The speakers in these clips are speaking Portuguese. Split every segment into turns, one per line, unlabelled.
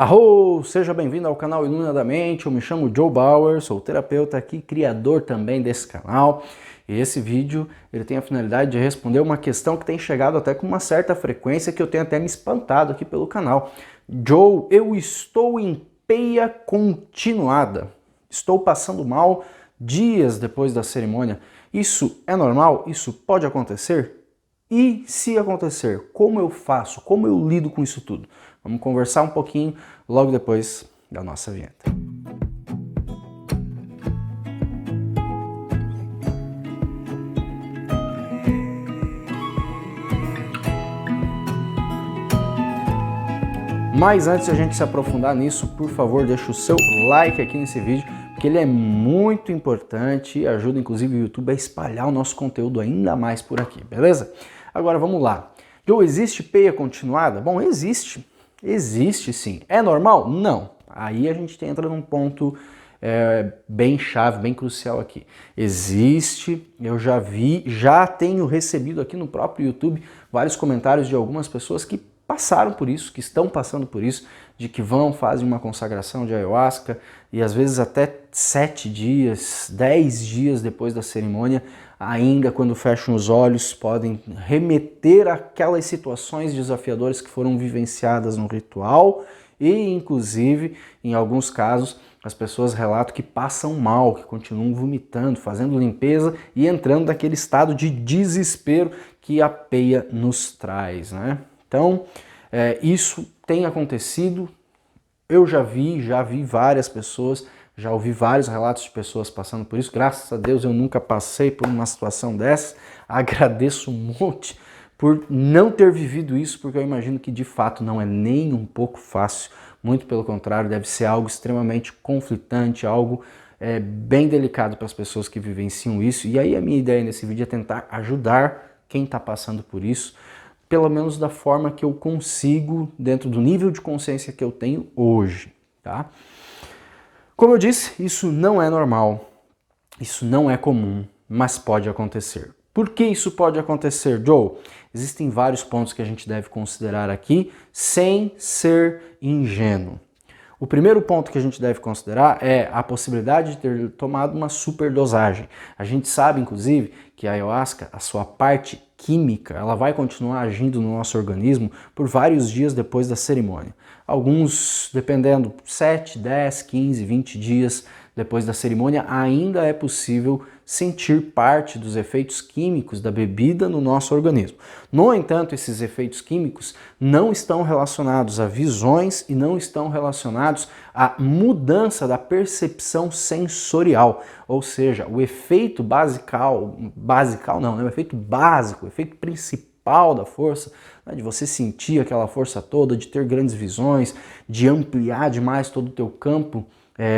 Arro! Seja bem-vindo ao canal Iluminadamente. Eu me chamo Joe Bauer, sou terapeuta aqui, criador também desse canal. E esse vídeo ele tem a finalidade de responder uma questão que tem chegado até com uma certa frequência, que eu tenho até me espantado aqui pelo canal. Joe, eu estou em peia continuada. Estou passando mal dias depois da cerimônia. Isso é normal? Isso pode acontecer? E se acontecer, como eu faço? Como eu lido com isso tudo? Vamos conversar um pouquinho logo depois da nossa vinheta. Mas antes de a gente se aprofundar nisso, por favor, deixa o seu like aqui nesse vídeo, porque ele é muito importante e ajuda inclusive o YouTube a espalhar o nosso conteúdo ainda mais por aqui, beleza? Agora vamos lá. Joe, existe peia continuada? Bom, existe. Existe sim. É normal? Não. Aí a gente entra num ponto bem chave, bem crucial aqui. Existe, eu já vi, já tenho recebido aqui no próprio YouTube vários comentários de algumas pessoas que passaram por isso, que estão passando por isso, de que fazem uma consagração de ayahuasca e às vezes até 7 dias, 10 dias depois da cerimônia, ainda quando fecham os olhos, podem remeter àquelas situações desafiadoras que foram vivenciadas no ritual e, inclusive, em alguns casos, as pessoas relatam que passam mal, que continuam vomitando, fazendo limpeza e entrando naquele estado de desespero que a peia nos traz, né? Então, isso tem acontecido, eu já vi várias pessoas, já ouvi vários relatos de pessoas passando por isso. Graças a Deus eu nunca passei por uma situação dessa, agradeço um monte por não ter vivido isso, porque eu imagino que de fato não é nem um pouco fácil, muito pelo contrário, deve ser algo extremamente conflitante, algo bem delicado para as pessoas que vivenciam isso. E aí a minha ideia nesse vídeo é tentar ajudar quem está passando por isso, pelo menos da forma que eu consigo, dentro do nível de consciência que eu tenho hoje, tá? Como eu disse, isso não é normal, isso não é comum, mas pode acontecer. Por que isso pode acontecer, Joe? Existem vários pontos que a gente deve considerar aqui, sem ser ingênuo. O primeiro ponto que a gente deve considerar é a possibilidade de ter tomado uma superdosagem. A gente sabe, inclusive, que a ayahuasca, a sua parte química, ela vai continuar agindo no nosso organismo por vários dias depois da cerimônia. Alguns, dependendo, 7, 10, 15, 20 dias depois da cerimônia, ainda é possível sentir parte dos efeitos químicos da bebida no nosso organismo. No entanto, esses efeitos químicos não estão relacionados a visões e não estão relacionados à mudança da percepção sensorial, ou seja, o efeito o efeito básico, o efeito principal da força, né, de você sentir aquela força toda, de ter grandes visões, de ampliar demais todo o teu campo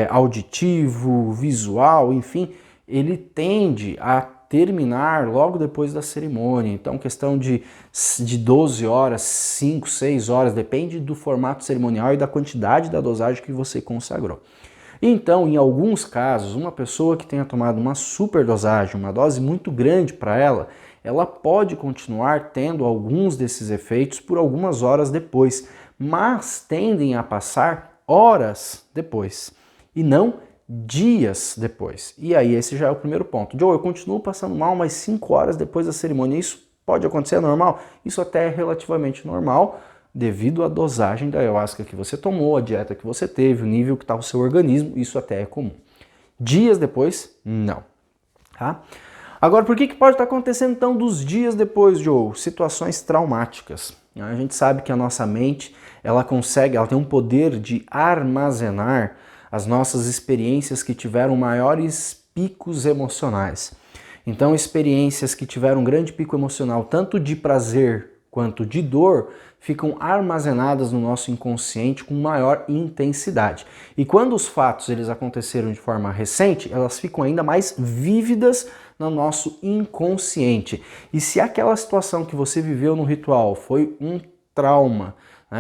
auditivo, visual, enfim, ele tende a terminar logo depois da cerimônia. Então, questão de 12 horas, 5, 6 horas, depende do formato cerimonial e da quantidade da dosagem que você consagrou. Então, em alguns casos, uma pessoa que tenha tomado uma superdosagem, uma dose muito grande para ela pode continuar tendo alguns desses efeitos por algumas horas depois, mas tendem a passar horas depois e não dias depois. E aí esse já é o primeiro ponto. Joe, eu continuo passando mal, mas 5 horas depois da cerimônia, isso pode acontecer, é normal? Isso até é relativamente normal, devido à dosagem da ayahuasca que você tomou, a dieta que você teve, o nível que está o seu organismo, isso até é comum. Dias depois, não. Tá? Agora, por que pode estar acontecendo então dos dias depois, Joe? Situações traumáticas. A gente sabe que a nossa mente, ela tem um poder de armazenar as nossas experiências que tiveram maiores picos emocionais. Então, experiências que tiveram um grande pico emocional, tanto de prazer quanto de dor, ficam armazenadas no nosso inconsciente com maior intensidade. E quando os fatos eles aconteceram de forma recente, elas ficam ainda mais vívidas no nosso inconsciente. E se aquela situação que você viveu no ritual foi um trauma,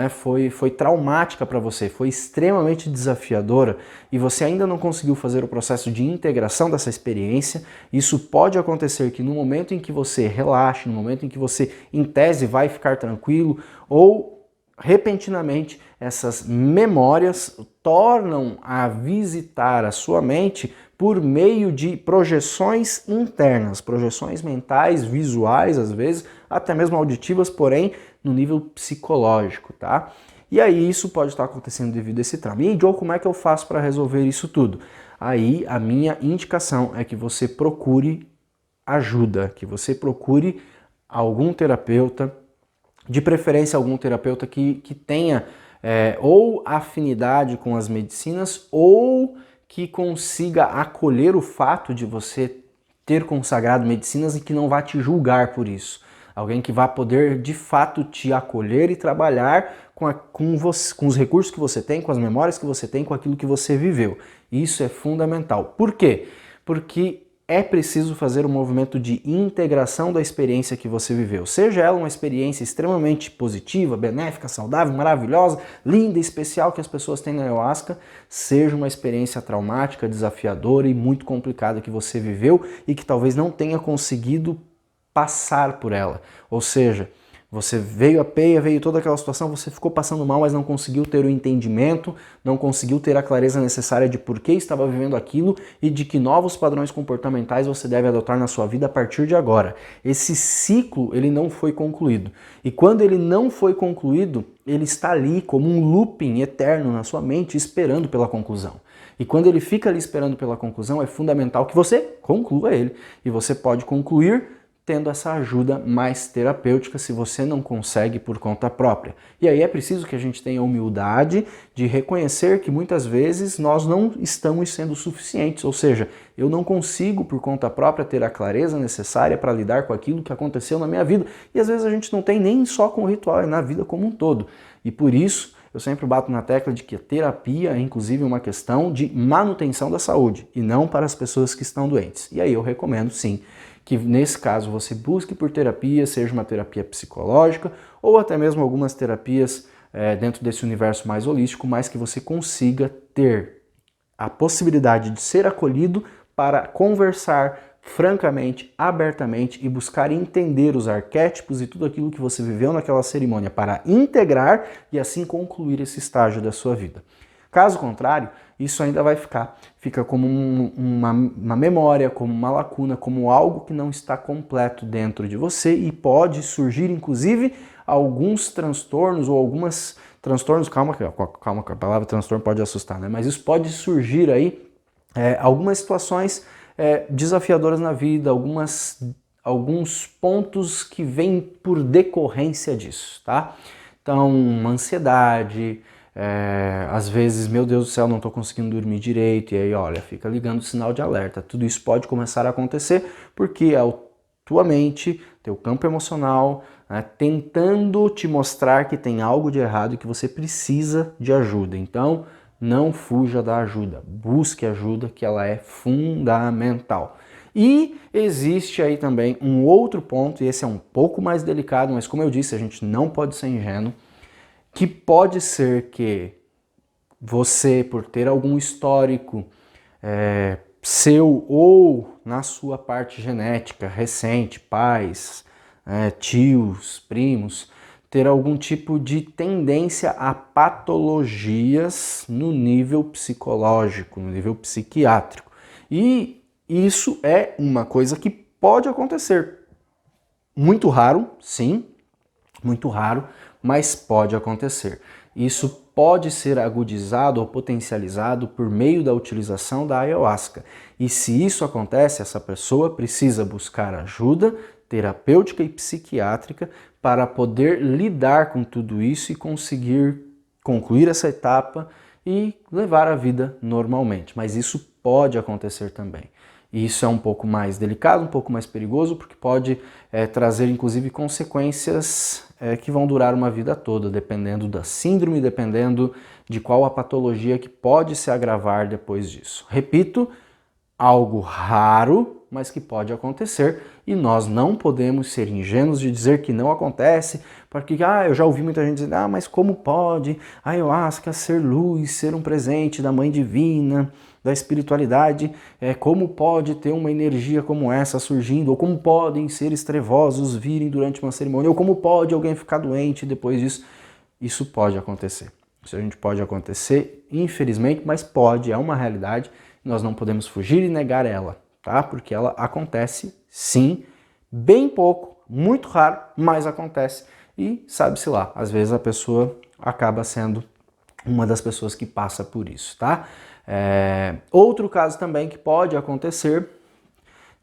foi traumática para você, foi extremamente desafiadora e você ainda não conseguiu fazer o processo de integração dessa experiência, isso pode acontecer que no momento em que você relaxe, no momento em que você, em tese, vai ficar tranquilo ou repentinamente essas memórias tornam a visitar a sua mente por meio de projeções internas, projeções mentais, visuais às vezes, até mesmo auditivas, porém no nível psicológico, tá? E aí isso pode estar acontecendo devido a esse trauma. E Joe, como é que eu faço para resolver isso tudo? Aí a minha indicação é que você procure ajuda, que você procure algum terapeuta, de preferência algum terapeuta que tenha ou afinidade com as medicinas ou que consiga acolher o fato de você ter consagrado medicinas e que não vá te julgar por isso. Alguém que vá poder de fato te acolher e trabalhar com os recursos que você tem, com as memórias que você tem, com aquilo que você viveu. Isso é fundamental. Por quê? Porque é preciso fazer um movimento de integração da experiência que você viveu. Seja ela uma experiência extremamente positiva, benéfica, saudável, maravilhosa, linda, especial que as pessoas têm na ayahuasca, seja uma experiência traumática, desafiadora e muito complicada que você viveu e que talvez não tenha conseguido passar por ela. Ou seja, você veio a peia, veio toda aquela situação, você ficou passando mal, mas não conseguiu ter o entendimento, não conseguiu ter a clareza necessária de por que estava vivendo aquilo e de que novos padrões comportamentais você deve adotar na sua vida a partir de agora. Esse ciclo, ele não foi concluído. E quando ele não foi concluído, ele está ali como um looping eterno na sua mente, esperando pela conclusão. E quando ele fica ali esperando pela conclusão, é fundamental que você conclua ele. E você pode concluir tendo essa ajuda mais terapêutica se você não consegue por conta própria. E aí é preciso que a gente tenha a humildade de reconhecer que muitas vezes nós não estamos sendo suficientes, ou seja, eu não consigo por conta própria ter a clareza necessária para lidar com aquilo que aconteceu na minha vida. E às vezes a gente não tem nem só com o ritual, é na vida como um todo. E por isso eu sempre bato na tecla de que a terapia é inclusive uma questão de manutenção da saúde e não para as pessoas que estão doentes. E aí eu recomendo sim que nesse caso você busque por terapia, seja uma terapia psicológica ou até mesmo algumas terapias dentro desse universo mais holístico, mas que você consiga ter a possibilidade de ser acolhido para conversar francamente, abertamente e buscar entender os arquétipos e tudo aquilo que você viveu naquela cerimônia para integrar e assim concluir esse estágio da sua vida. Caso contrário, isso ainda vai fica como uma memória, como uma lacuna, como algo que não está completo dentro de você e pode surgir, inclusive, alguns transtornos ou algumas transtornos, calma que a palavra transtorno pode assustar, né? Mas isso pode surgir aí algumas situações desafiadoras na vida, alguns pontos que vêm por decorrência disso, tá? Então, uma ansiedade, às vezes, meu Deus do céu, não estou conseguindo dormir direito, e aí, olha, fica ligando o sinal de alerta. Tudo isso pode começar a acontecer porque a tua mente, teu campo emocional, tentando te mostrar que tem algo de errado e que você precisa de ajuda. Então, não fuja da ajuda, busque ajuda, que ela é fundamental. E existe aí também um outro ponto, e esse é um pouco mais delicado, mas como eu disse, a gente não pode ser ingênuo, que pode ser que você, por ter algum histórico seu ou na sua parte genética recente, pais, tios, primos, ter algum tipo de tendência a patologias no nível psicológico, no nível psiquiátrico. E isso é uma coisa que pode acontecer. Muito raro, sim, muito raro, mas pode acontecer. Isso pode ser agudizado ou potencializado por meio da utilização da ayahuasca. E se isso acontece, essa pessoa precisa buscar ajuda terapêutica e psiquiátrica para poder lidar com tudo isso e conseguir concluir essa etapa e levar a vida normalmente. Mas isso pode acontecer também. E isso é um pouco mais delicado, um pouco mais perigoso, porque pode trazer inclusive consequências que vão durar uma vida toda, dependendo da síndrome, dependendo de qual a patologia que pode se agravar depois disso. Repito, algo raro, mas que pode acontecer e nós não podemos ser ingênuos de dizer que não acontece, porque eu já ouvi muita gente dizer, mas como pode a ayahuasca ser luz, ser um presente da Mãe Divina, da espiritualidade, como pode ter uma energia como essa surgindo, ou como podem seres trevosos virem durante uma cerimônia, ou como pode alguém ficar doente depois disso. isso pode acontecer. Isso a gente pode acontecer, infelizmente, mas pode, é uma realidade, nós não podemos fugir e negar ela, tá? Porque ela acontece sim, bem pouco, muito raro, mas acontece. E sabe-se lá, às vezes a pessoa acaba sendo uma das pessoas que passa por isso, tá? Outro caso também que pode acontecer,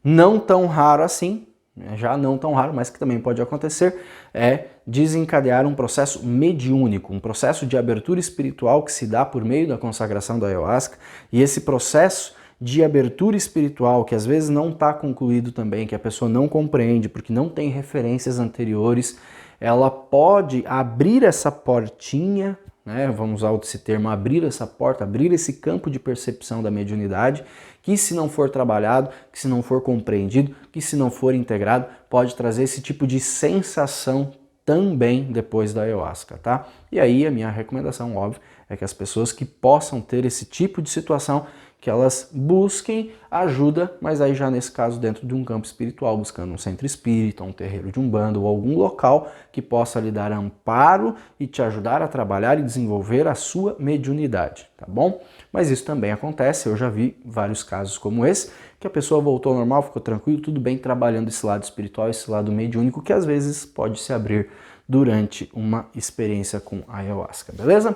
não tão raro assim, já não tão raro, mas que também pode acontecer, é desencadear um processo mediúnico, um processo de abertura espiritual que se dá por meio da consagração da ayahuasca, e esse processo de abertura espiritual, que às vezes não está concluído também, que a pessoa não compreende, porque não tem referências anteriores, ela pode abrir essa portinha, né, vamos usar esse termo, abrir essa porta, abrir esse campo de percepção da mediunidade, que se não for trabalhado, que se não for compreendido, que se não for integrado, pode trazer esse tipo de sensação também depois da ayahuasca, tá? E aí a minha recomendação, óbvio, é que as pessoas que possam ter esse tipo de situação, que elas busquem ajuda, mas aí já nesse caso dentro de um campo espiritual, buscando um centro espírita, um terreiro de umbanda ou algum local que possa lhe dar amparo e te ajudar a trabalhar e desenvolver a sua mediunidade, tá bom? Mas isso também acontece, eu já vi vários casos como esse, que a pessoa voltou ao normal, ficou tranquilo, tudo bem, trabalhando esse lado espiritual, esse lado mediúnico, que às vezes pode se abrir durante uma experiência com a ayahuasca, beleza?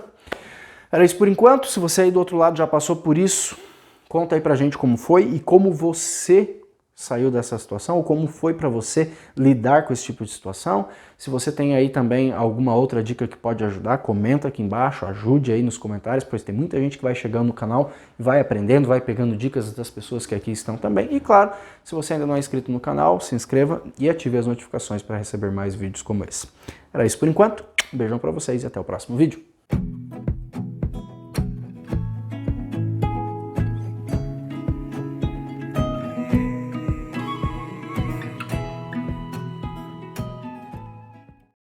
Era isso por enquanto, se você aí do outro lado já passou por isso, conta aí pra gente como foi e como você saiu dessa situação, ou como foi para você lidar com esse tipo de situação. Se você tem aí também alguma outra dica que pode ajudar, comenta aqui embaixo, ajude aí nos comentários, pois tem muita gente que vai chegando no canal, vai aprendendo, vai pegando dicas das pessoas que aqui estão também. E claro, se você ainda não é inscrito no canal, se inscreva e ative as notificações para receber mais vídeos como esse. Era isso por enquanto, um beijão para vocês e até o próximo vídeo.